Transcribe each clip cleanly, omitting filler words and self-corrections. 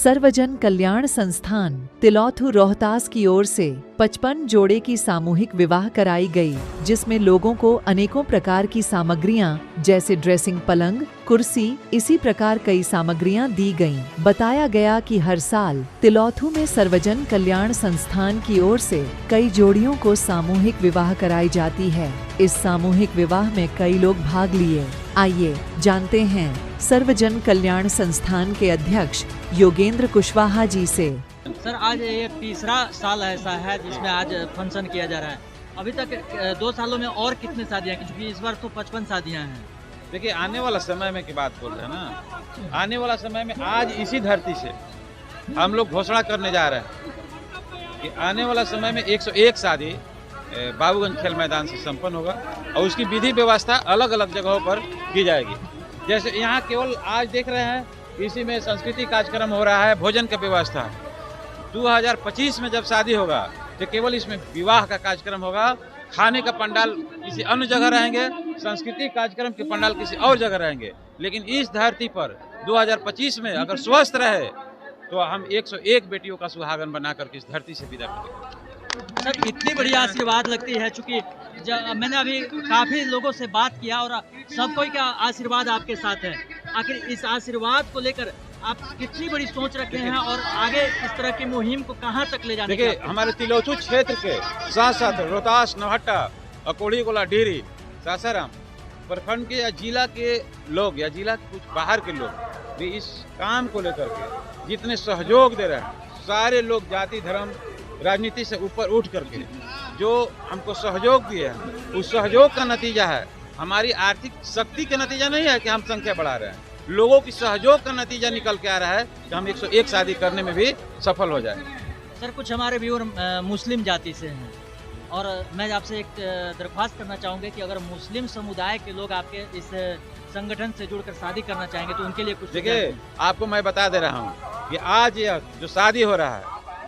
सर्वजन कल्याण संस्थान तिलौथू रोहतास की ओर से 55 जोड़े की सामूहिक विवाह कराई गई, जिसमें लोगों को अनेकों प्रकार की सामग्रियां जैसे ड्रेसिंग पलंग, कुर्सी, इसी प्रकार कई सामग्रियां दी गईं। बताया गया कि हर साल तिलौथू में सर्वजन कल्याण संस्थान की ओर से कई जोड़ियों को सामूहिक विवाह कराई जाती है। इस सामूहिक विवाह में कई लोग भाग लिए। आइए जानते हैं सर्वजन कल्याण संस्थान के अध्यक्ष योगेंद्र कुशवाहा जी से। सर, आज ये तीसरा साल ऐसा है जिसमें आज फंक्शन किया जा रहा है। अभी तक 2 सालों में और कितनी शादियां हैं, क्योंकि इस बार तो 55 शादियां हैं। देखिए, आने वाला समय में की बात बोल रहे हैं ना, आने वाला समय में आज इसी धरती से हम लोग घोषणा करने जा रहे हैं कि आने वाला समय में 101 शादी बाबूगंज खेल मैदान से संपन्न होगा और उसकी विधि व्यवस्था अलग अलग जगहों पर की जाएगी। जैसे यहाँ केवल आज देख रहे हैं, इसी में संस्कृति कार्यक्रम हो रहा है, भोजन की व्यवस्था। 2025 में जब शादी होगा तो केवल इसमें विवाह का कार्यक्रम होगा, खाने का पंडाल किसी अन्य जगह रहेंगे, सांस्कृतिक कार्यक्रम के पंडाल किसी और जगह रहेंगे। लेकिन इस धरती पर 2025 में अगर स्वस्थ रहे तो हम 101 बेटियों का सुहागन बना करके इस धरती से विदा करेंगे। सर, कितनी बड़ी आशीर्वाद लगती है, चूंकि मैंने अभी काफी लोगों से बात किया और सब कोई का आशीर्वाद आपके साथ है। आखिर इस आशीर्वाद को लेकर आप कितनी बड़ी सोच रखे हैं और आगे इस तरह की मुहिम को कहां तक ले जाने? देखिए, हमारे तिलौथू क्षेत्र के साथ साथ रोहतास, नौहट्टा, अकोड़ी गोला, डेहरी, सासाराम प्रखंड के या जिला के लोग या जिला के कुछ बाहर के लोग भी इस काम को लेकर के जितने सहयोग दे रहे हैं, सारे लोग जाति धर्म राजनीति से ऊपर उठ करके जो हमको सहयोग दिए हैं, उस सहयोग का नतीजा है। हमारी आर्थिक शक्ति का नतीजा नहीं है कि हम संख्या बढ़ा रहे हैं, लोगों की सहयोग का नतीजा निकल के आ रहा है कि हम 101 शादी करने में भी सफल हो जाए। सर, कुछ हमारे व्यूअर मुस्लिम जाति से हैं और मैं आपसे एक दरख्वास्त करना चाहूँगा कि अगर मुस्लिम समुदाय के लोग आपके इस संगठन से जुड़कर शादी करना चाहेंगे तो उनके लिए कुछ? देखिए, आपको मैं बता दे रहा हूँ कि आज यह जो शादी हो रहा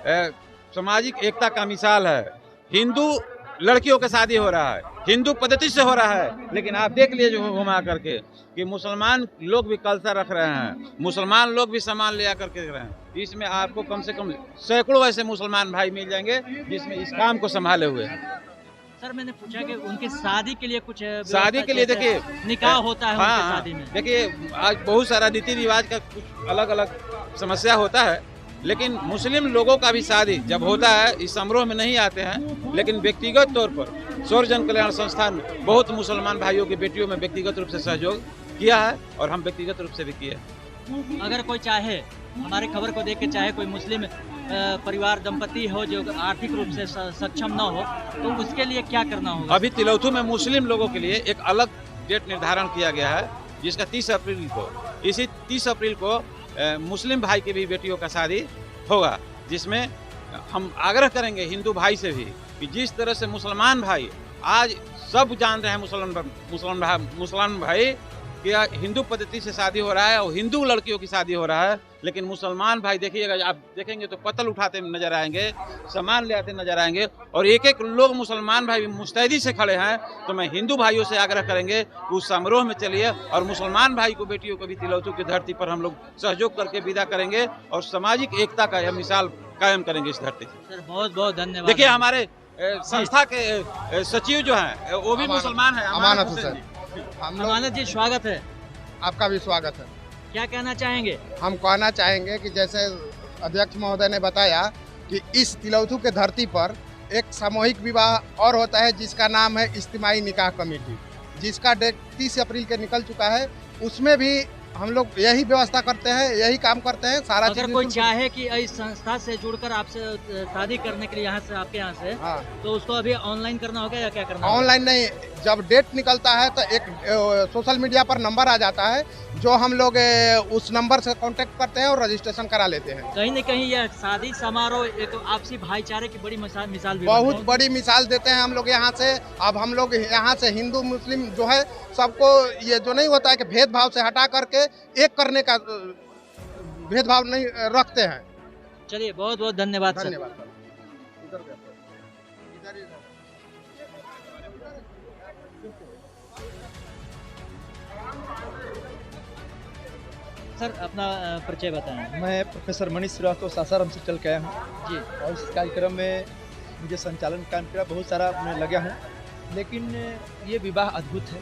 है सामाजिक एकता का मिसाल है। हिंदू लड़कियों का शादी हो रहा है, हिंदू पद्धति से हो रहा है, लेकिन आप देख लीजिए घुमा करके कि मुसलमान लोग भी कलसा रख रहे हैं, मुसलमान लोग भी सामान ले आकर के रख रहे हैं। इसमें आपको कम से कम सैकड़ों ऐसे मुसलमान भाई मिल जाएंगे जिसमें इस काम को संभाले हुए हैं। सर, मैंने पूछा कि उनकी शादी के लिए कुछ शादी के लिए देखिए निकाह होता है। हाँ, उनकी शादी में देखिए आज बहुत सारा रीति रिवाज का कुछ अलग अलग समस्या होता है, लेकिन मुस्लिम लोगों का भी शादी जब होता है इस समारोह में नहीं आते हैं, लेकिन व्यक्तिगत तौर पर सर्वजन कल्याण संस्थान में बहुत मुसलमान भाइयों की बेटियों में व्यक्तिगत रूप से सहयोग किया है और हम व्यक्तिगत रूप से भी किए। अगर कोई चाहे, हमारे खबर को देख के चाहे कोई मुस्लिम परिवार दंपति हो जो आर्थिक रूप से सक्षम न हो, तो उसके लिए क्या करना होगा? अभी तिलौथू में मुस्लिम लोगों के लिए एक अलग डेट निर्धारण किया गया है, जिसका 30 अप्रैल को, इसी 30 अप्रैल को मुस्लिम भाई की भी बेटियों का शादी होगा, जिसमें हम आग्रह करेंगे हिंदू भाई से भी कि जिस तरह से मुसलमान भाई आज सब जान रहे हैं, मुसलमान भाई कि हिंदू पद्धति से शादी हो रहा है और हिंदू लड़कियों की शादी हो रहा है, लेकिन मुसलमान भाई देखिएगा, आप देखेंगे तो पत्तल उठाते नजर आएंगे, सामान ले आते नजर आएंगे और एक एक लोग मुसलमान भाई मुस्तैदी से खड़े हैं। तो मैं हिंदू भाइयों से आग्रह करेंगे कि उस समारोह में चलिए और मुसलमान भाई को बेटियों को भी तिलौथू की धरती पर हम लोग सहयोग करके विदा करेंगे और सामाजिक एकता का यह मिसाल कायम करेंगे इस धरती पर। सर, बहुत बहुत धन्यवाद। देखिए, हमारे संस्था के सचिव जो है वो भी मुसलमान है, अमानत हुसैन। अमानत जी, स्वागत है। आपका भी स्वागत है। क्या कहना चाहेंगे? हम कहना चाहेंगे कि जैसे अध्यक्ष महोदय ने बताया कि इस तिलौथू के धरती पर एक सामूहिक विवाह और होता है जिसका नाम है इज्तिमाई निकाह कमेटी, जिसका डेट 30 अप्रैल के निकल चुका है। उसमें भी हम लोग यही व्यवस्था करते हैं, यही काम करते हैं। सारा अगर कोई चाहे कि इस संस्था से जुड़कर आपसे शादी करने के लिए यहाँ से, आपके यहाँ से, हाँ, तो उसको अभी ऑनलाइन करना होगा या क्या करना होगा? ऑनलाइन नहीं, जब डेट निकलता है तो एक सोशल मीडिया पर नंबर आ जाता है, जो हम लोग उस नंबर से कांटेक्ट करते हैं और रजिस्ट्रेशन करा लेते हैं। कहीं न कहीं यह शादी समारोह एक आपसी भाईचारे की बड़ी मिसाल भी बहुत बड़ी मिसाल देते हैं हम लोग यहाँ से। अब हम लोग यहाँ से हिंदू मुस्लिम जो है सबको, ये जो नहीं होता है कि भेदभाव से हटा करके एक करने का भेदभाव नहीं रखते हैं। चलिए, बहुत बहुत धन्यवाद। धन्यवाद। सर अपना परिचय बताएं। मैं प्रोफेसर मनीष श्रीवास्तव सासाराम से चल के आया हूँ जी। और इस कार्यक्रम में मुझे संचालन काम किया, बहुत सारा मैं लगा हूँ, लेकिन ये विवाह अद्भुत है।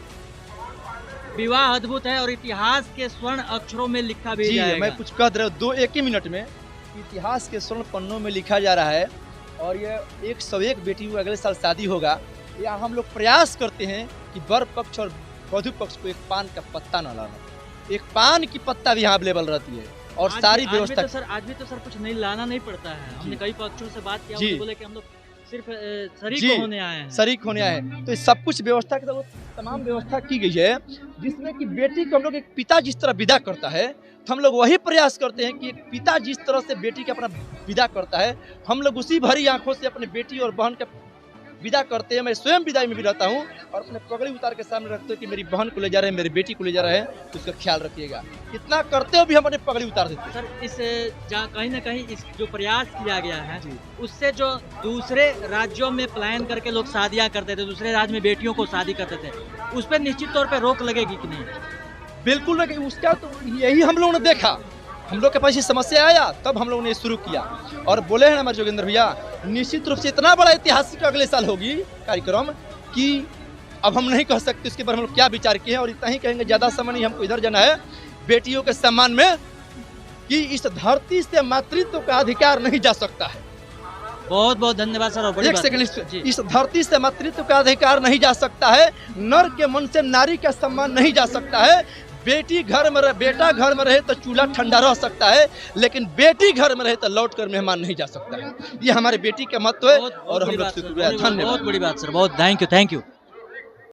विवाह अद्भुत है और इतिहास के स्वर्ण अक्षरों में लिखा भी जी, जाएगा। मैं कुछ कह रहा हूँ, एक ही मिनट में इतिहास के स्वर्ण पन्नों में लिखा जा रहा है। और ये 101 बेटियों अगले साल शादी होगा। यहाँ हम लोग प्रयास करते हैं कि वर पक्ष और वधु पक्ष को एक पान का पत्ता न लाना, एक पान की पत्ता भी यहाँ अवेलेबल रहती है और सारी व्यवस्था। आज भी तो सर कुछ नहीं लाना नहीं पड़ता है। हमने कई पक्षों से बात किया, जी। बोले कि हम लोग सिर्फ शरीक होने आए हैं। शरीक होने आए हैं, तो सब कुछ व्यवस्था के साथ तमाम व्यवस्था की गई है, जिसमें कि बेटी को हम लोग एक पिता जिस तरह विदा करता है, तो हम लोग वही प्रयास करते हैं कि एक पिता जिस तरह से बेटी का अपना विदा करता है, हम लोग उसी भरी आंखों से अपने बेटी और बहन का विदा करते हैं। मैं स्वयं विदाई में भी रहता हूँ और अपने पगड़ी उतार के सामने रखते हैं कि मेरी बहन को ले जा रहे हैं, मेरी बेटी को ले जा रहे हैं, तो उसका ख्याल रखिएगा। इतना करते हुए भी हम अपने पगड़ी उतार देते हैं। सर इस कहीं ना कहीं इस जो प्रयास किया गया है, उससे जो दूसरे राज्यों में प्लान करके लोग शादियां करते थे, दूसरे राज्य में बेटियों को शादी करते थे, उस पर निश्चित तौर पर रोक लगेगी कि नहीं? बिल्कुल नहीं, उसका तो यही हम लोगों ने देखा। हम लोग के पास ये समस्या आया, तब हम लोगों ने शुरू किया और बोले हैं हमारे जोगेंद्र भैया, निश्चित रूप से इतना बड़ा ऐतिहासिक अगले साल होगी कार्यक्रम कि अब हम नहीं कह सकते उसके बारे में हम लोग क्या विचार किए हैं। और इतना ही कहेंगे, ज़्यादा समय नहीं, हमको इधर जाना है। बेटियों के सम्मान में कि इस धरती से मातृत्व का अधिकार नहीं जा सकता है। बहुत बहुत धन्यवाद सर। और बड़ी एक बात सेकंड, इस धरती से मातृत्व का अधिकार नहीं जा सकता है। नर के मन से नारी का सम्मान नहीं जा सकता है। बेटी घर में रहे, बेटा घर में रहे तो चूल्हा ठंडा रह सकता है, लेकिन बेटी घर में रहे तो लौट कर मेहमान नहीं जा सकता है। ये हमारे बेटी का महत्व है और हम लोग शुक्रिया, धन्यवाद। बहुत बड़ी बात सर, बहुत थैंक यू।